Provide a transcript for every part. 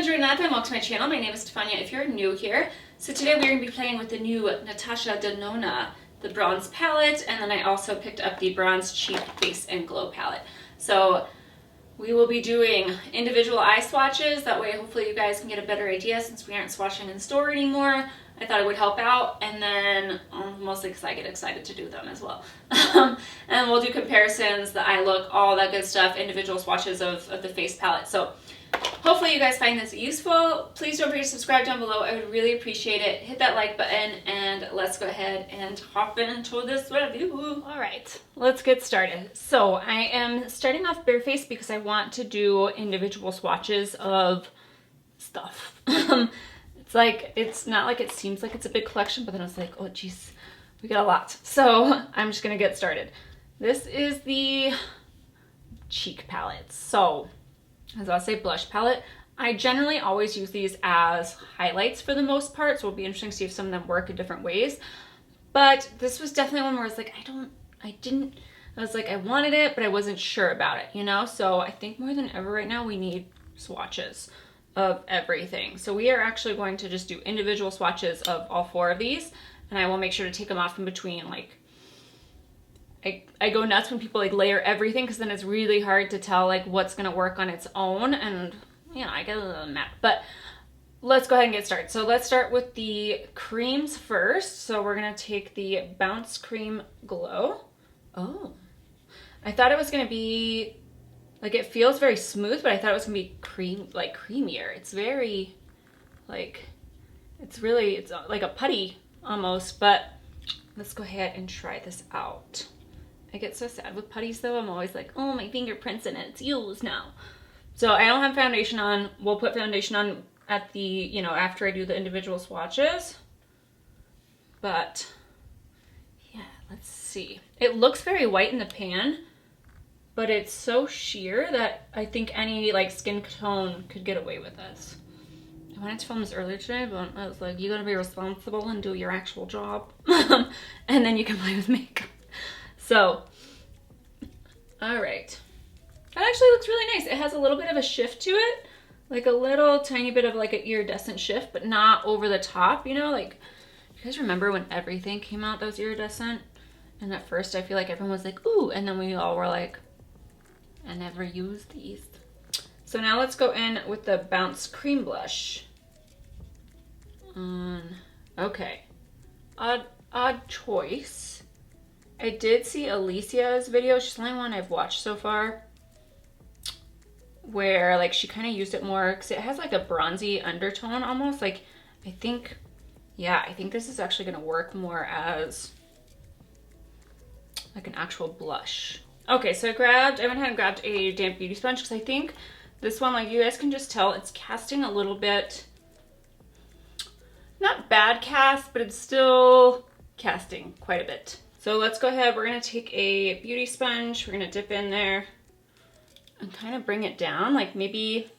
enjoying that, then welcome to my channel. My name is Stefania if you're new here. So today we're going to be playing with the new Natasha Denona, the bronze palette, and then I also picked up the bronze cheek face and glow palette. So we will be doing individual eye swatches. That way hopefully you guys can get a better idea since we aren't swatching in store anymore. I thought it would help out, and then mostly because I get excited to do them as well. And we'll do comparisons, the eye look, all that good stuff, individual swatches of the face palette. So hopefully you guys find this useful. Please don't forget to subscribe down below. I would really appreciate it. Hit that like button, and let's go ahead and hop into this review. All right, let's get started. So I am starting off barefaced because I want to do individual swatches of stuff. It's not like it seems like it's a big collection, but then I was like, oh geez, we got a lot. So I'm just gonna get started. This is the cheek palette. So as I'll say, blush palette. I generally always use these as highlights for the most part, so it'll be interesting to see if some of them work in different ways. But this was definitely one where I was like, I wanted it, but I wasn't sure about it, you know? So I think more than ever right now, we need swatches of everything. So we are actually going to just do individual swatches of all four of these, and I will make sure to take them off in between. Like, I go nuts when people like layer everything, because then it's really hard to tell like what's gonna work on its own, and you know, I get a little mad. But let's go ahead and get started. So let's start with the creams first. So we're gonna take the Bounce Cream Glow. Oh, I thought it was gonna be like, it feels very smooth, but I thought it was gonna be creamier. It's very it's like a putty almost. But let's go ahead and try this out. I get so sad with putties though. I'm always like, oh, my fingerprint's in it, it's used now. So I don't have foundation on. We'll put foundation on at the, you know, after I do the individual swatches. But yeah, let's see. It looks very white in the pan, but it's so sheer that I think any like skin tone could get away with this. I wanted to film this earlier today, but I was like, you gotta be responsible and do your actual job. And then you can play with makeup. So, all right. That actually looks really nice. It has a little bit of a shift to it, like a little tiny bit of like an iridescent shift, but not over the top, you know? Like, you guys remember when everything came out that was iridescent? And at first I feel like everyone was like, ooh, and then we all were like, I never used these. So now let's go in with the Bounce Cream Blush. Okay. Odd choice. I did see Alicia's video. She's the only one I've watched so far, where like she kind of used it more because it has like a bronzy undertone almost. Like, I think this is actually going to work more as like an actual blush. Okay, so I went ahead and grabbed a damp beauty sponge because I think this one, like, you guys can just tell it's casting a little bit, not bad cast, but it's still casting quite a bit. So let's go ahead, we're gonna take a beauty sponge, we're gonna dip in there and kind of bring it down. Like, maybe,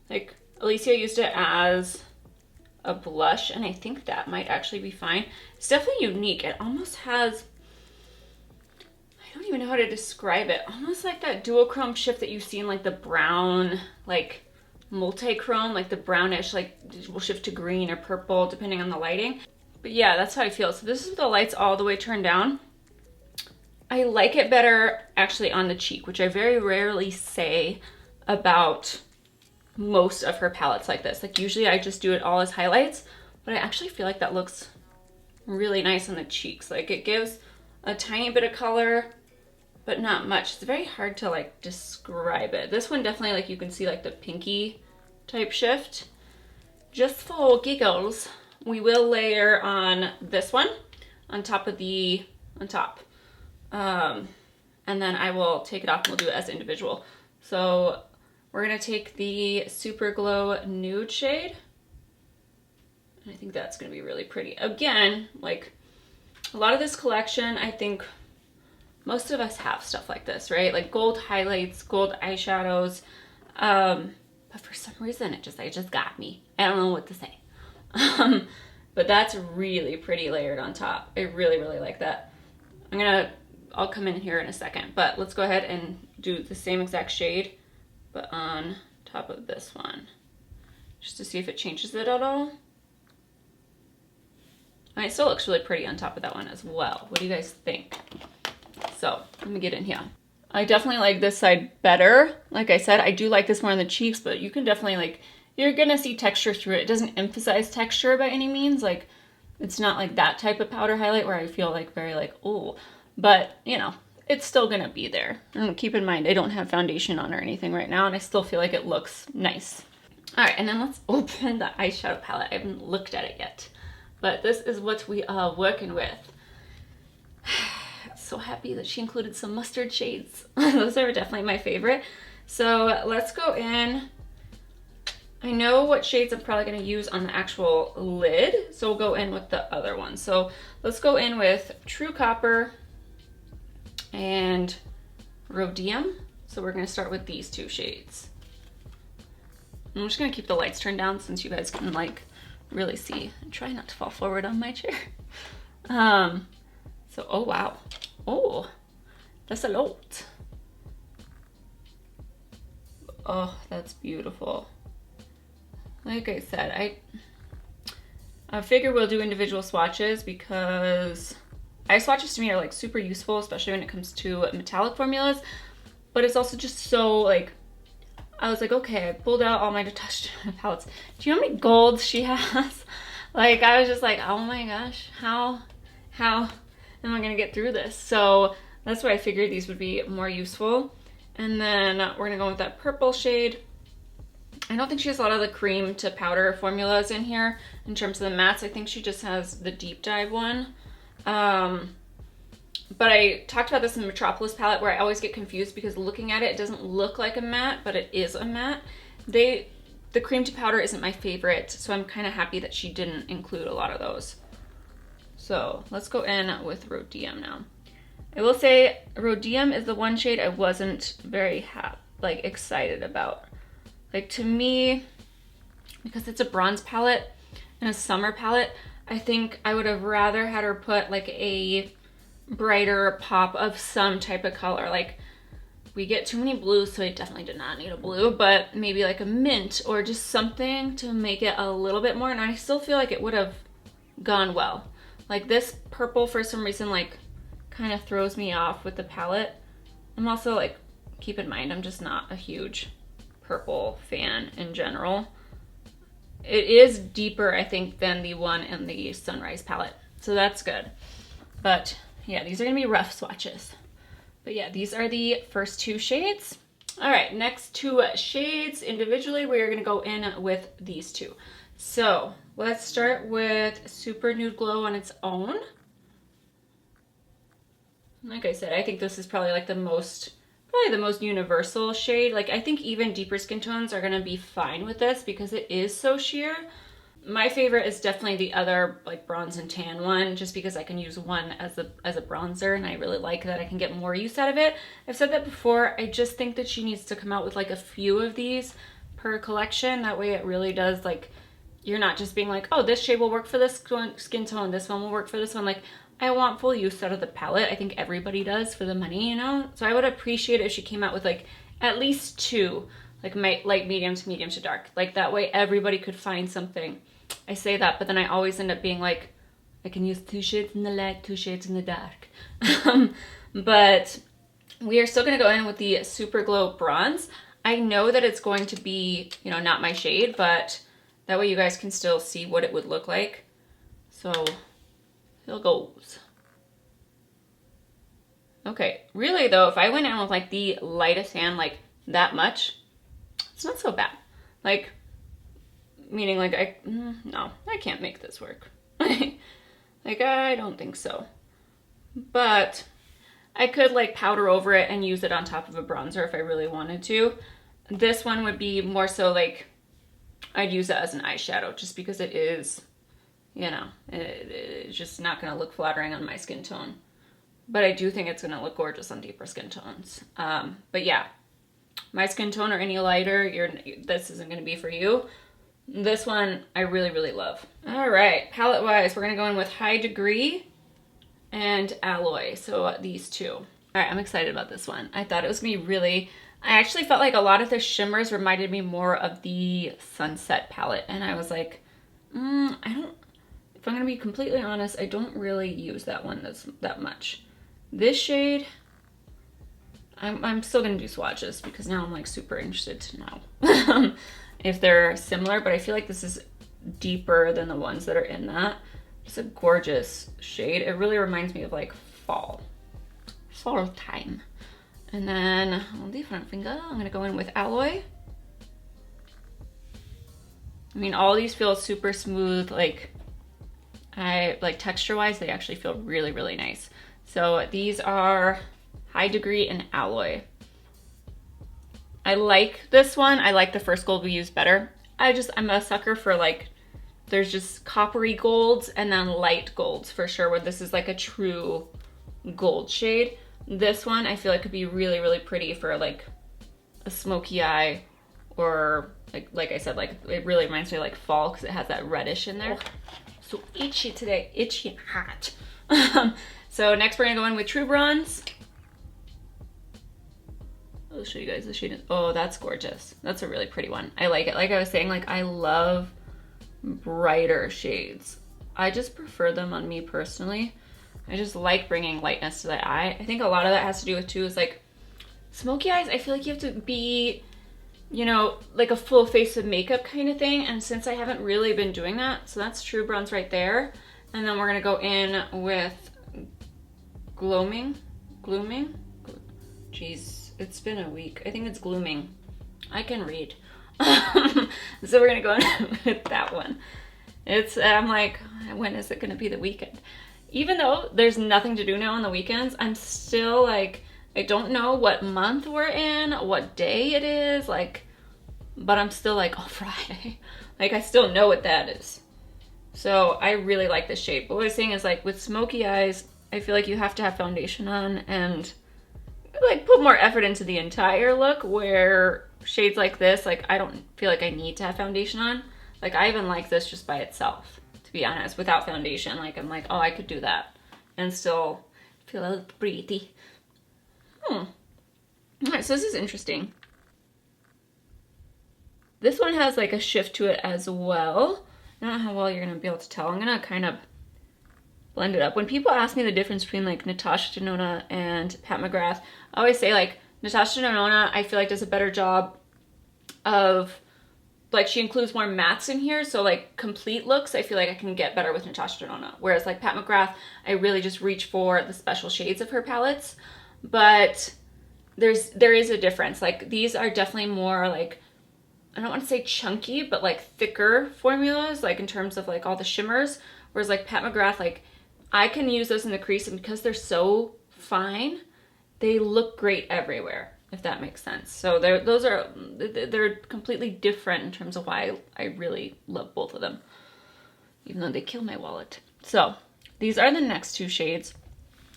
like Alicia used it as a blush, and I think that might actually be fine. It's definitely unique. It almost has, I don't even know how to describe it, almost like that duochrome shift that you see in like the brown, like multi-chrome, like the brownish, like will shift to green or purple depending on the lighting. But yeah, that's how I feel. So this is with the lights all the way turned down. I like it better actually on the cheek, which I very rarely say about most of her palettes like this. Like, usually I just do it all as highlights, but I actually feel like that looks really nice on the cheeks. Like, it gives a tiny bit of color, but not much. It's very hard to like describe it. This one definitely, like, you can see like the pinky type shift. Just for giggles, we will layer on this one on top of and then I will take it off and we'll do it as individual. So we're gonna take the Super Glow Nude shade, and I think that's gonna be really pretty. Again, like, a lot of this collection, I think most of us have stuff like this, right? Like gold highlights, gold eyeshadows, but for some reason it just got me. I don't know what to say. But that's really pretty layered on top. I really, really like that. I'll come in here in a second, but let's go ahead and do the same exact shade, but on top of this one. just to see if it changes it at all. And it still looks really pretty on top of that one as well. What do you guys think? So let me get in here. I definitely like this side better. Like I said, I do like this more on the cheeks, but you can definitely like, you're gonna see texture through it. It doesn't emphasize texture by any means. Like, it's not like that type of powder highlight where I feel like very like, oh, but you know, it's still gonna be there. And keep in mind, I don't have foundation on or anything right now, and I still feel like it looks nice. All right, and then let's open the eyeshadow palette. I haven't looked at it yet, but this is what we are working with. So happy that she included some mustard shades. Those are definitely my favorite. So let's go in. I know what shades I'm probably gonna use on the actual lid, so we'll go in with the other one. So let's go in with True Copper and Rhodium. So we're gonna start with these two shades. I'm just gonna keep the lights turned down since you guys can like really see. And try not to fall forward on my chair. So, oh wow. Oh, that's a lot. Oh, that's beautiful. Like I said, I figure we'll do individual swatches because eye swatches to me are like super useful, especially when it comes to metallic formulas. But it's also just so like, I was like, okay, I pulled out all my Natasha Denona palettes. Do you know how many golds she has? Like, I was just like, oh my gosh, how am I gonna get through this? So that's why I figured these would be more useful. And then we're gonna go with that purple shade. I don't think she has a lot of the cream to powder formulas in here in terms of the mattes. I think she just has the deep dive one. But I talked about this in the Metropolis palette where I always get confused because looking at it, it doesn't look like a matte, but it is a matte. The cream to powder isn't my favorite, so I'm kind of happy that she didn't include a lot of those. So let's go in with Rhodium now. I will say Rhodium is the one shade I wasn't very excited about. Like, to me, because it's a bronze palette and a summer palette, I think I would have rather had her put like a brighter pop of some type of color. Like, we get too many blues, so I definitely did not need a blue, but maybe like a mint or just something to make it a little bit more. And I still feel like it would have gone well. Like, this purple for some reason like kind of throws me off with the palette. I'm also like, keep in mind, I'm just not a huge purple fan in general. It is deeper, I think, than the one in the Sunrise palette, so that's good. But yeah, these are gonna be rough swatches. But yeah, these are the first two shades. All right, next two shades individually, we're gonna go in with these two. So let's start with Super Nude Glow on its own. Like I said, I think this is probably like the most universal shade. Like, I think even deeper skin tones are gonna be fine with this because it is so sheer. My favorite is definitely the other like bronze and tan one, just because I can use one as a bronzer, and I really like that I can get more use out of it. I've said that before. I just think that she needs to come out with like a few of these per collection. That way it really does, like, you're not just being like, oh, this shade will work for this skin tone, this one will work for this one. Like, I want full use out of the palette. I think everybody does for the money, you know? So I would appreciate it if she came out with like at least two, like light medium to dark. Like, that way everybody could find something. I say that, but then I always end up being like, I can use 2 shades in the light, 2 shades in the dark. But we are still gonna go in with the Super Glow Bronze. I know that it's going to be, you know, not my shade, but that way you guys can still see what it would look like. So here goes. Okay, really though, if I went in with like the lightest hand, like that much, it's not so bad. Like, meaning like no, I can't make this work. Like, I don't think so. But I could like powder over it and use it on top of a bronzer if I really wanted to. This one would be more so like, I'd use it as an eyeshadow just because it is, you know, it's just not gonna look flattering on my skin tone. But I do think it's gonna look gorgeous on deeper skin tones. But yeah, my skin tone or any lighter, this isn't gonna be for you. This one I really, really love. All right, palette wise, we're gonna go in with High Degree and Alloy. So these two. All right, I'm excited about this one. I thought it was gonna be really I actually felt like a lot of the shimmers reminded me more of the Sunset palette. And I was like, I don't, if I'm going to be completely honest, I don't really use that one that much. This shade, I'm still going to do swatches because now I'm like super interested to know if they're similar. But I feel like this is deeper than the ones that are in that. It's a gorgeous shade. It really reminds me of like fall time. And then on the front finger, I'm gonna go in with Alloy. I mean, all these feel super smooth. Like texture-wise, they actually feel really, really nice. So these are High Degree and Alloy. I like this one. I like the first gold we used better. I'm a sucker for like, there's just coppery golds and then light golds for sure, where this is like a true gold shade. This one I feel like could be really, really pretty for like a smoky eye, or like I said, like it really reminds me of like fall because it has that reddish in there. So itchy today, itchy hot. So next we're gonna go in with True Bronze. I'll show you guys the shade. Oh, that's gorgeous. That's a really pretty one. I like it. Like I was saying, like I love brighter shades. I just prefer them on me personally. I just like bringing lightness to the eye. I think a lot of that has to do with too is like smoky eyes. I feel like you have to be, you know, like a full face of makeup kind of thing. And since I haven't really been doing that, so that's True Bronze right there. And then we're gonna go in with Glooming. Jeez, it's been a week. I think it's Glooming. I can read. So we're gonna go in with that one. I'm like, when is it gonna be the weekend? Even though there's nothing to do now on the weekends, I'm still like, I don't know what month we're in, what day it is, like, but I'm still like, oh, Friday. Like, I still know what that is. So I really like this shade. But what I was saying is like with smoky eyes, I feel like you have to have foundation on and like put more effort into the entire look, where shades like this, like I don't feel like I need to have foundation on. Like I even like this just by itself, to be honest, without foundation. Like I'm like, oh, I could do that and still feel a little pretty. All right, so this is interesting. This one has like a shift to it as well. I don't know how well you're gonna be able to tell. I'm gonna kind of blend it up. When people ask me the difference between like Natasha Denona and Pat McGrath, I always say like Natasha Denona, I feel like does a better job of like, she includes more mattes in here, so like complete looks I feel like I can get better with Natasha Denona. Whereas like Pat McGrath, I really just reach for the special shades of her palettes. But there is a difference. Like these are definitely more like, I don't want to say chunky, but like thicker formulas, like in terms of like all the shimmers. Whereas like Pat McGrath, like I can use those in the crease, and because they're so fine, they look great everywhere, if that makes sense. So they're completely different in terms of why I really love both of them, even though they kill my wallet. So these are the next two shades.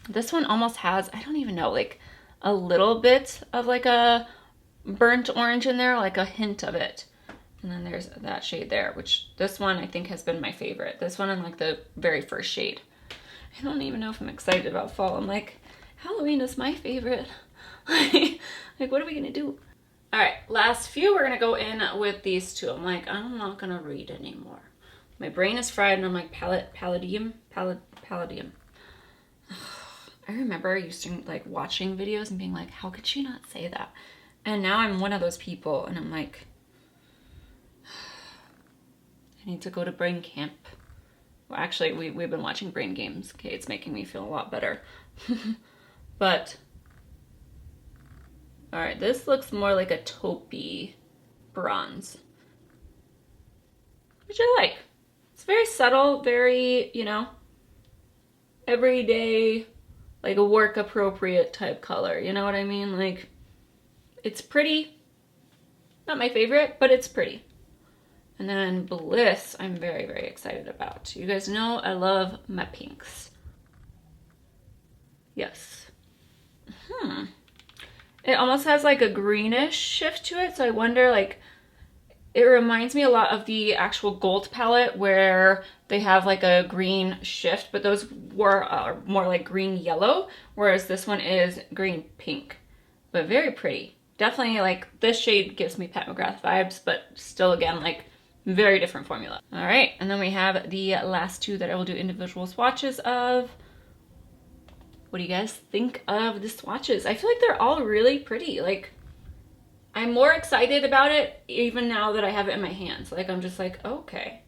This one almost has, I don't even know, like a little bit of like a burnt orange in there, like a hint of it. And then there's that shade there, which this one I think has been my favorite. This one and like the very first shade. I don't even know if I'm excited about fall. I'm like, Halloween is my favorite. Like, what are we gonna do? All right, last few, we're gonna go in with these two. I'm like, I'm not gonna read anymore. My brain is fried, and I'm like, palladium. I remember used to like watching videos and being like, how could she not say that? And now I'm one of those people, and I'm like, I need to go to brain camp. Well, actually, we've been watching Brain Games. Okay, it's making me feel a lot better. But, all right, this looks more like a taupey bronze, which I like. It's very subtle, very, you know, everyday, like a work appropriate type color. You know what I mean? Like, it's pretty. Not my favorite, but it's pretty. And then Bliss, I'm very, very excited about. You guys know I love my pinks. Yes. It almost has like a greenish shift to it, so I wonder, like, it reminds me a lot of the actual gold palette where they have like a green shift, but those were more like green yellow, whereas this one is green pink, but very pretty. Definitely like this shade gives me Pat McGrath vibes, but still again, like very different formula. All right, and then we have the last two that I will do individual swatches of. What do you guys think of the swatches? I feel like they're all really pretty. Like, I'm more excited about it even now that I have it in my hands. Like, I'm just like, okay.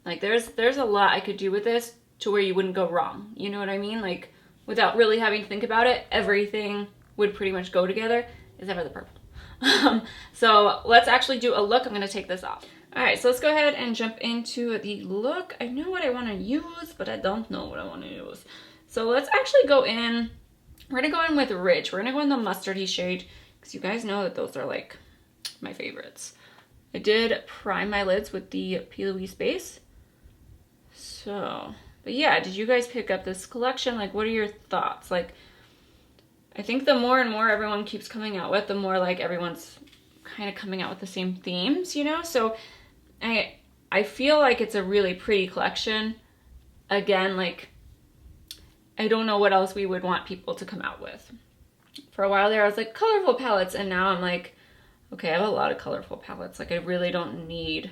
Like, there's a lot I could do with this to where you wouldn't go wrong. You know what I mean? Like, without really having to think about it, everything would pretty much go together, except for the purple. So let's actually do a look. I'm gonna take this off. All right, so let's go ahead and jump into the look. I know what I wanna use, but I don't know what I wanna use. So let's actually go in, we're gonna go in with Rich. We're gonna go in the mustardy shade, because you guys know that those are like my favorites. I did prime my lids with the P. Louise base. So, but yeah, did you guys pick up this collection? Like, what are your thoughts? Like, I think the more and more everyone keeps coming out with, the more like everyone's kind of coming out with the same themes, you know? So I feel like it's a really pretty collection. Again, like, I don't know what else we would want people to come out with. For a while there, I was like, colorful palettes, and now I'm like, okay, I have a lot of colorful palettes. Like, I really don't need,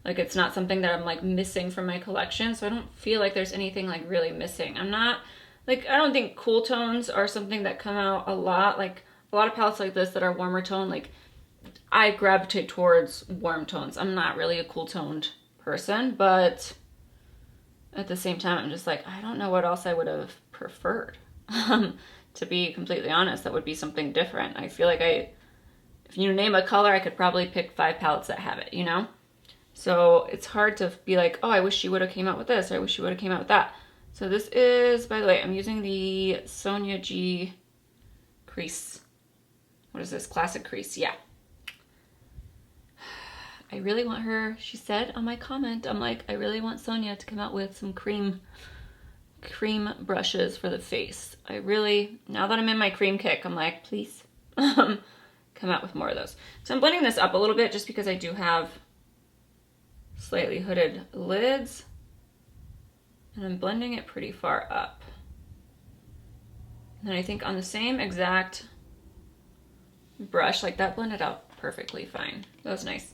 like, it's not something that I'm like missing from my collection, so I don't feel like there's anything like really missing. I'm not, like, I don't think cool tones are something that come out a lot. Like, a lot of palettes like this that are warmer tone, like, I gravitate towards warm tones. I'm not really a cool toned person, but at the same time, I'm just like, I don't know what else I would have preferred. To be completely honest, that would be something different. I feel like if you name a color, I could probably pick 5 palettes that have it, you know? So it's hard to be like, oh, I wish she would have came out with this, or I wish she would have came out with that. So this is, by the way, I'm using the Sonia G crease. What is this? Classic crease, yeah. I really want her, she said on my comment, I'm like, I really want Sonia to come out with some cream brushes for the face. I really, now that I'm in my cream kick, I'm like, please come out with more of those. So I'm blending this up a little bit just because I do have slightly hooded lids, and I'm blending it pretty far up. And then I think on the same exact brush, like that blended out perfectly fine. That was nice.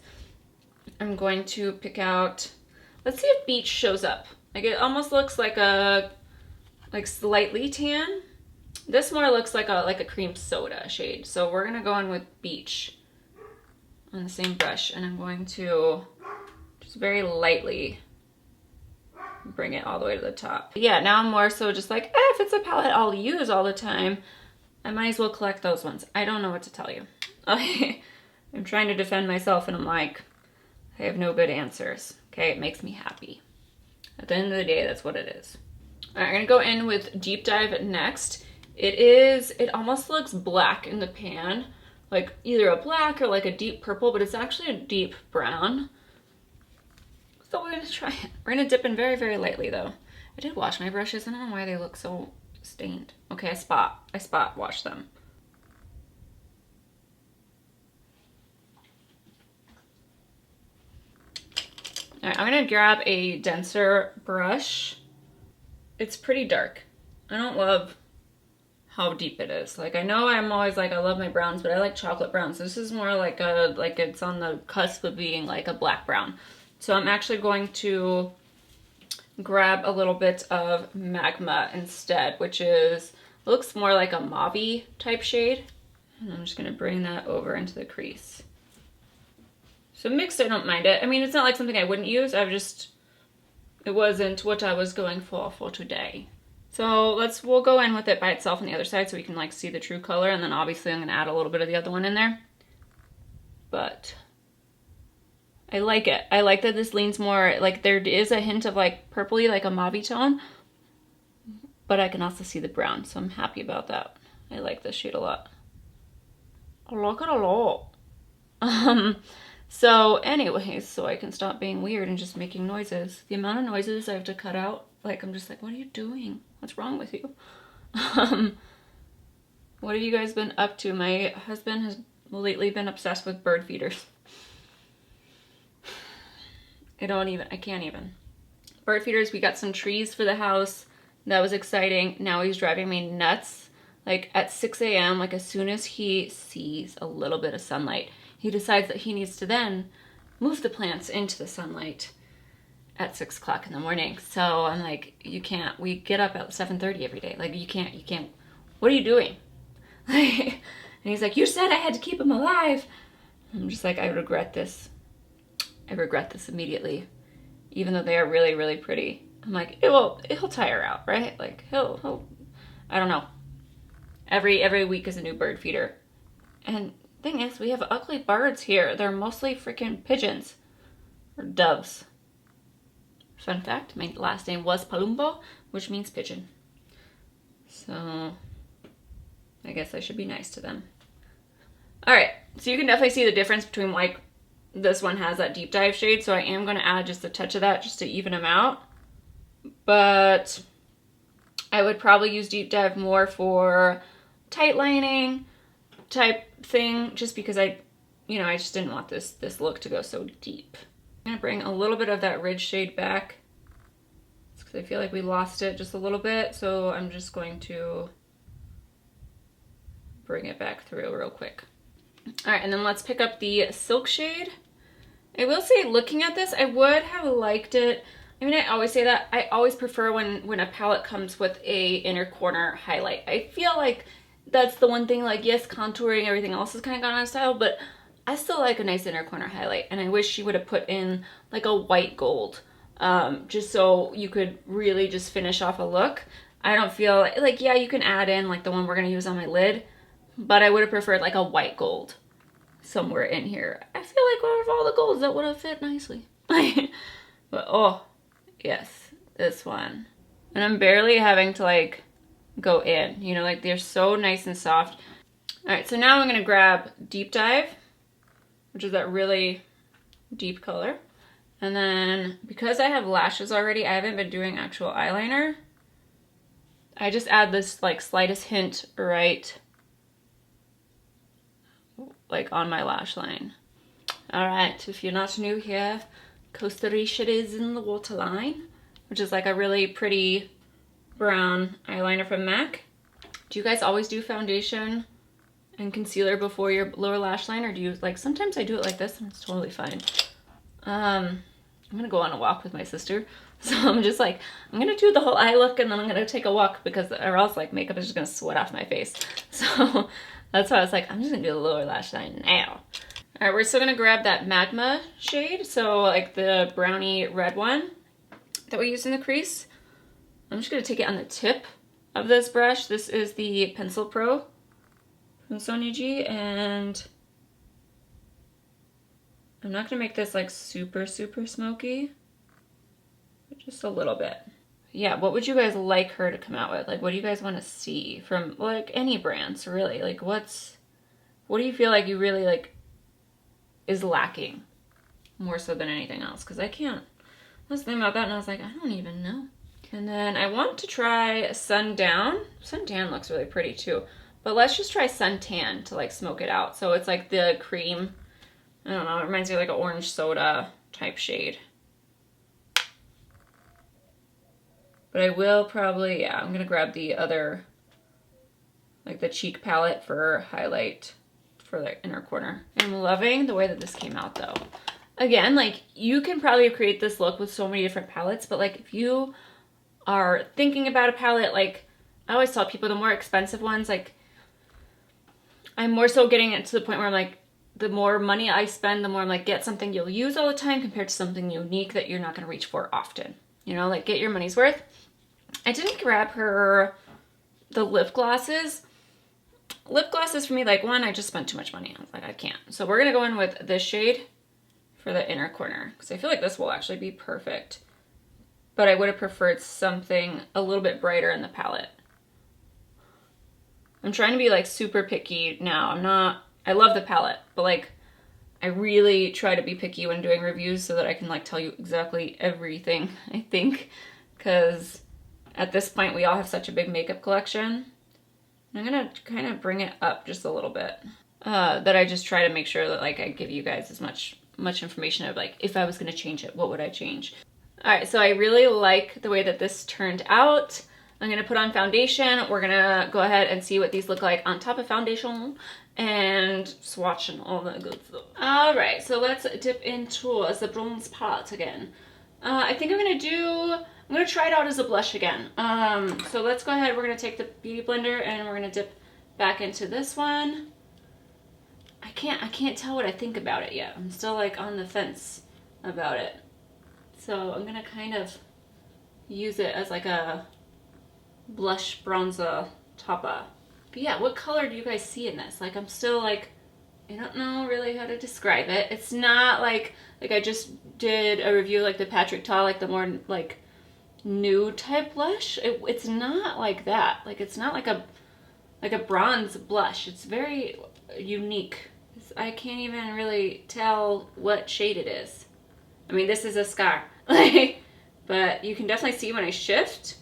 I'm going to pick out, let's see if Beach shows up. Like, it almost looks like a, like, slightly tan. This more looks like a cream soda shade. So we're gonna go in with Beach on the same brush, and I'm going to just very lightly bring it all the way to the top. Yeah, now I'm more so just like, if it's a palette I'll use all the time, I might as well collect those ones. I don't know what to tell you. I'm trying to defend myself, and I'm like, I have no good answers. Okay, it makes me happy. At the end of the day, that's what it is. All right, I'm gonna go in with Deep Dive next. It almost looks black in the pan, like either a black or like a deep purple, but it's actually a deep brown. So we're gonna try it. We're gonna dip in very, very lightly though. I did wash my brushes, and I don't know why they look so stained. Okay, I spot wash them. All right, I'm gonna grab a denser brush. It's pretty dark. I don't love how deep it is. Like, I know I'm always like, I love my browns, but I like chocolate browns. This is more like it's on the cusp of being like a black brown. So I'm actually going to grab a little bit of Magma instead, which looks more like a mauve-y type shade. And I'm just gonna bring that over into the crease. So mixed, I don't mind it. I mean, it's not like something I wouldn't use. It wasn't what I was going for today. So we'll go in with it by itself on the other side so we can like see the true color, and then obviously I'm gonna add a little bit of the other one in there. But I like it. I like that this leans more, like there is a hint of like purpley, like a mauve tone, but I can also see the brown, so I'm happy about that. I like this shade a lot. I like it a lot. So anyways, so I can stop being weird and just making noises. The amount of noises I have to cut out, like I'm just like, what are you doing? What's wrong with you? What have you guys been up to? My husband has lately been obsessed with bird feeders. I can't even. Bird feeders, we got some trees for the house. That was exciting. Now he's driving me nuts like at 6 a.m., like as soon as he sees a little bit of sunlight, he decides that he needs to then move the plants into the sunlight at 6 o'clock in the morning. So I'm like, you can't, we get up at 7:30 every day. Like you can't, what are you doing? And he's like, you said I had to keep him alive. I'm just like, I regret this. I regret this immediately. Even though they are really, really pretty. I'm like, he'll tire out, right? Like he'll, I don't know. Every week is a new bird feeder. And thing is, we have ugly birds here. They're mostly freaking pigeons or doves. Fun fact, my last name was Palumbo, which means pigeon. So I guess I should be nice to them. All right, so you can definitely see the difference between like this one has that deep dive shade, so I am going to add just a touch of that just to even them out. But I would probably use deep dive more for tight lining type thing, just because I just didn't want this look to go so deep. I'm going to bring a little bit of that ridge shade back because I feel like we lost it just a little bit, so I'm just going to bring it back through real quick. All right, and then let's pick up the silk shade. I will say, looking at this, I would have liked it. I mean, I always say that. I always prefer when a palette comes with a inner corner highlight. I feel like that's the one thing, like, yes, contouring, everything else has kind of gone out of style, but I still like a nice inner corner highlight. And I wish she would have put in like a white gold, just so you could really just finish off a look. I don't feel like, yeah, you can add in like the one we're going to use on my lid, but I would have preferred like a white gold somewhere in here. I feel like out of all the golds, that would have fit nicely. But oh, yes, this one. And I'm barely having to like go in, you know, like they're so nice and soft. All right, so now I'm going to grab Deep Dive, which is that really deep color. And then because I have lashes already, I haven't been doing actual eyeliner. I just add this like slightest hint right like on my lash line. All right, if you're not new here, Costa Rica is in the waterline, which is like a really pretty brown eyeliner from MAC. Do you guys always do foundation and concealer before your lower lash line, or do you like, sometimes I do it like this and it's totally fine. I'm gonna go on a walk with my sister, so I'm just like, I'm gonna do the whole eye look and then I'm gonna take a walk, because or else like makeup is just gonna sweat off my face. So that's why I was like, I'm just gonna do the lower lash line now. All right, we're still gonna grab that Magma shade, so like the brownie red one that we used in the crease. I'm just gonna take it on the tip of this brush. This is the Pencil Pro from Sonia G, and I'm not gonna make this like super, super smoky, but just a little bit. Yeah, what would you guys like her to come out with? Like, what do you guys want to see from like any brands, really? Like, what do you feel like you really like is lacking more so than anything else? Because I can't. I was thinking about that and I was like, I don't even know. And then I want to try Sundown. Suntan looks really pretty too, but let's just try Suntan to like smoke it out. So it's like the cream, I don't know, it reminds me of like an orange soda type shade. But I will probably, yeah, I'm gonna grab the other, like the cheek palette for highlight for the inner corner. I'm loving the way that this came out though. Again, like you can probably create this look with so many different palettes, but like if you are thinking about a palette, like I always tell people the more expensive ones, like I'm more so getting it to the point where I'm like, the more money I spend, the more I'm like, get something you'll use all the time compared to something unique that you're not gonna reach for often. You know, like get your money's worth. I didn't grab her the lip glosses. Lip glosses for me, like one, I just spent too much money. I was like, I can't. So we're gonna go in with this shade for the inner corner, because I feel like this will actually be perfect. But I would have preferred something a little bit brighter in the palette. I'm trying to be like super picky now. I love the palette, but like I really try to be picky when doing reviews so that I can like tell you exactly everything, I think, because at this point we all have such a big makeup collection. I'm gonna kind of bring it up just a little bit, that I just try to make sure that like I give you guys as much information of like, if I was gonna change it, what would I change? All right, so I really like the way that this turned out. I'm gonna put on foundation. We're gonna go ahead and see what these look like on top of foundation and swatch and all that good stuff. All right, so let's dip into the bronze palette again. I think I'm gonna try it out as a blush again. So let's go ahead. We're gonna take the Beauty Blender and we're gonna dip back into this one. I can't tell what I think about it yet. I'm still like on the fence about it. So I'm gonna kind of use it as like a blush bronzer topper. But yeah, what color do you guys see in this? Like I'm still like, I don't know really how to describe it. It's not like I just did a review like the Patrick Ta, like the more like nude type blush. It's not like that. Like it's not like a bronze blush. It's very unique. I can't even really tell what shade it is. I mean, this is a scar, but you can definitely see when I shift.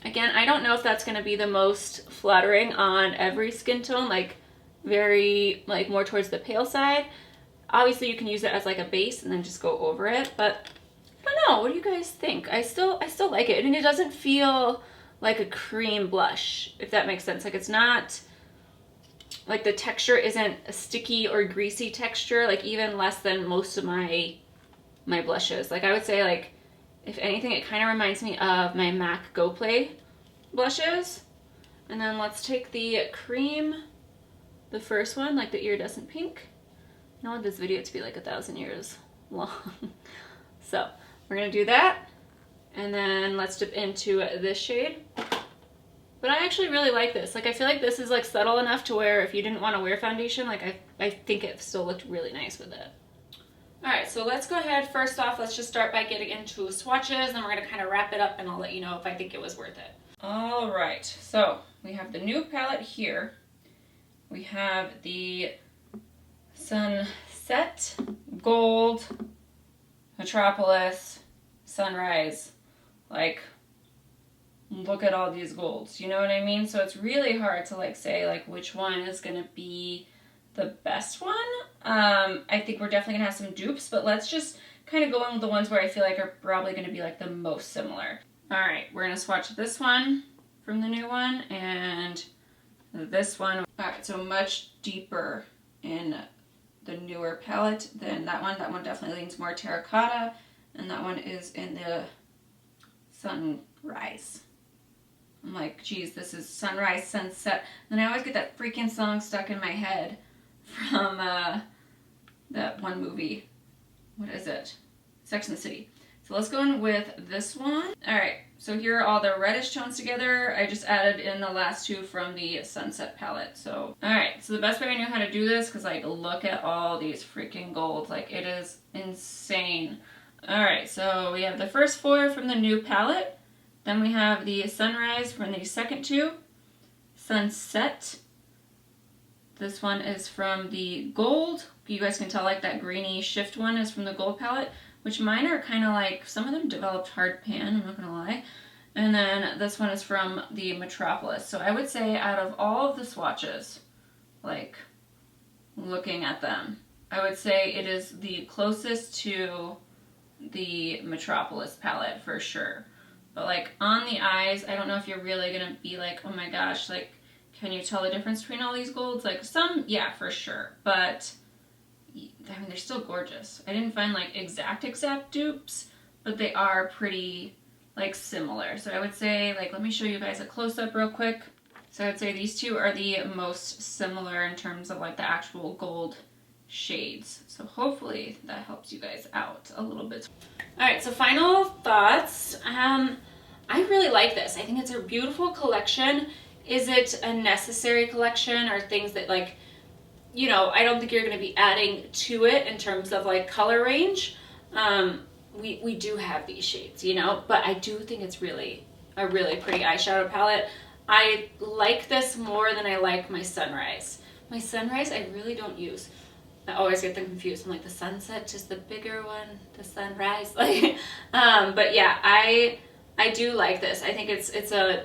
Again, I don't know if that's going to be the most flattering on every skin tone, like very like more towards the pale side. Obviously, you can use it as like a base and then just go over it, but I don't know. What do you guys think? I still like it, and it doesn't feel like a cream blush, if that makes sense. Like it's not like the texture isn't a sticky or greasy texture, like even less than most of my blushes. Like I would say, like if anything, it kind of reminds me of my MAC Go Play blushes. And then let's take the cream, the first one, like the iridescent pink. I want this video to be like 1,000 years long. So we're gonna do that. And then let's dip into this shade. But I actually really like this. Like I feel like this is like subtle enough to where if you didn't want to wear foundation, like I think it still looked really nice with it. All right, so let's go ahead. First off, let's just start by getting into swatches, and we're gonna kind of wrap it up and I'll let you know if I think it was worth it. All right, so we have the new palette here. We have the Sunset, Gold, Metropolis, Sunrise. Like, look at all these golds, you know what I mean? So it's really hard to like say like which one is gonna be the best one. I think we're definitely gonna have some dupes, but let's just kind of go in with the ones where I feel like are probably gonna be like the most similar. All right, we're gonna swatch this one from the new one and this one. All right, so much deeper in the newer palette than that one. That one definitely leans more terracotta, and that one is in the Sunrise. I'm like, geez, this is Sunrise, Sunset. And I always get that freaking song stuck in my head from that one movie. What is it? Sex and the City. So let's go in with this one. All right, so here are all the reddish tones together. I just added in the last two from the Sunset palette. So, all right, so the best way I knew how to do this, because like, look at all these freaking golds. Like, it is insane. All right, so we have the first four from the new palette. Then we have the Sunrise from the second two. Sunset. This one is from the Gold. You guys can tell like that greeny shift one is from the Gold palette, which mine are kind of like, some of them developed hard pan, I'm not gonna lie. And then this one is from the Metropolis. So I would say out of all of the swatches, like looking at them, I would say it is the closest to the Metropolis palette for sure. But like on the eyes, I don't know if you're really gonna be like, oh my gosh, like, can you tell the difference between all these golds? Like some, yeah, for sure. But I mean, they're still gorgeous. I didn't find like exact dupes, but they are pretty like similar. So I would say, like, let me show you guys a close-up real quick. So I would say these two are the most similar in terms of like the actual gold shades. So hopefully that helps you guys out a little bit. All right, so final thoughts. I really like this. I think it's a beautiful collection. Is it a necessary collection, or things that like, you know, I don't think you're going to be adding to it in terms of like color range. We do have these shades, you know, but I do think it's really a really pretty eyeshadow palette. I like this more than I like my Sunrise. My Sunrise I really don't use. I always get them confused. I'm like, the Sunset, just the bigger one, the Sunrise. Like, but yeah, I do like this. I think it's a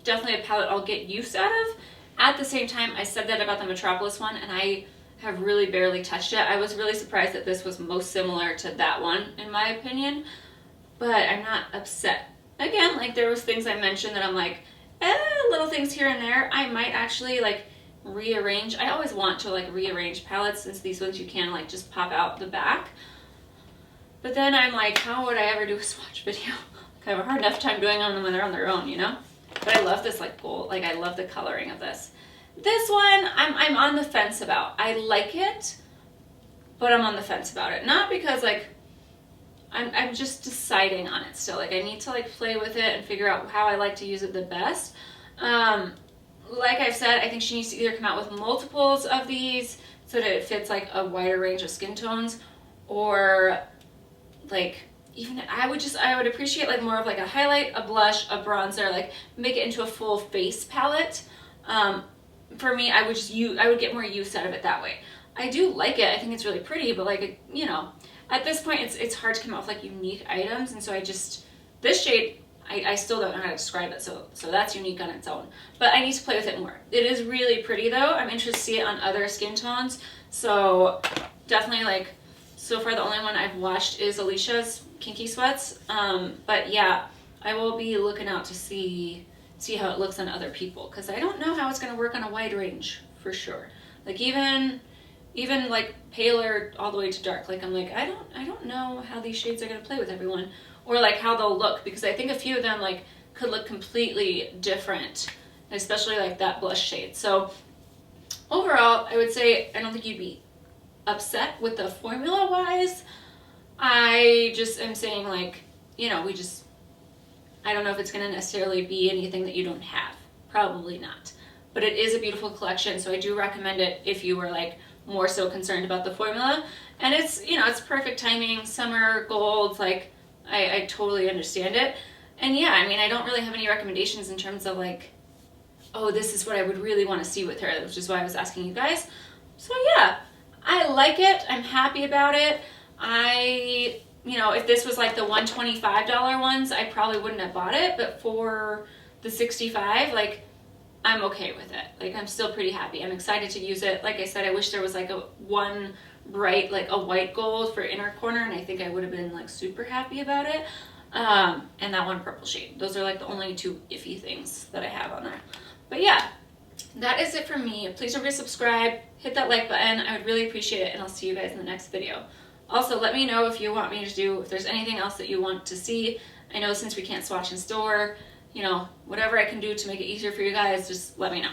definitely a palette I'll get used out of. At the same time, I said that about the Metropolis one, and I have really barely touched it. I was really surprised that this was most similar to that one, in my opinion. But I'm not upset again, like there was things I mentioned that I'm like, little things here and there. I might actually like rearrange. I always want to like rearrange palettes, since these ones you can like just pop out the back. But then I'm like, how would I ever do a swatch video? Like, I have a hard enough time doing them when they're on their own, you know? But I love this like gold, like I love the coloring of this. This one, I'm on the fence about. I like it, but I'm on the fence about it. Not because like, I'm just deciding on it still. Like I need to like play with it and figure out how I like to use it the best. Like I've said, I think she needs to either come out with multiples of these so that it fits like a wider range of skin tones, or like even I would appreciate like more of like a highlight, a blush, a bronzer, like make it into a full face palette. For me, I would get more use out of it that way. I do like it. I think it's really pretty, but like, you know, at this point it's hard to come up with like unique items, and so this shade, I still don't know how to describe it, so that's unique on its own. But I need to play with it more. It is really pretty though. I'm interested to see it on other skin tones. So definitely like, so far the only one I've watched is Alicia's Kinky Sweats. But yeah, I will be looking out to see how it looks on other people, because I don't know how it's gonna work on a wide range for sure. Like even like paler all the way to dark. Like I'm like, I don't know how these shades are gonna play with everyone, or like how they'll look, because I think a few of them like could look completely different, especially like that blush shade. So overall, I would say I don't think you'd be upset with the formula wise. I just am saying like, you know, I don't know if it's gonna necessarily be anything that you don't have. Probably not. But it is a beautiful collection, so I do recommend it if you were like more so concerned about the formula. And it's, you know, it's perfect timing, summer, gold, like I totally understand it. And yeah, I mean, I don't really have any recommendations in terms of like, oh, this is what I would really want to see with her, which is why I was asking you guys. So yeah, I like it. I'm happy about it. You know, if this was like the $125 ones, I probably wouldn't have bought it, but for the $65, like, I'm okay with it. Like, I'm still pretty happy. I'm excited to use it. Like I said, I wish there was like one bright, like a white gold for inner corner, and I think I would have been like super happy about it. And that one purple shade. Those are like the only two iffy things that I have on there. But yeah, that is it for me. Please don't forget to subscribe, hit that like button. I would really appreciate it, and I'll see you guys in the next video. Also, let me know if you want me to do, if there's anything else that you want to see. I know since we can't swatch in store, you know, whatever I can do to make it easier for you guys, just let me know.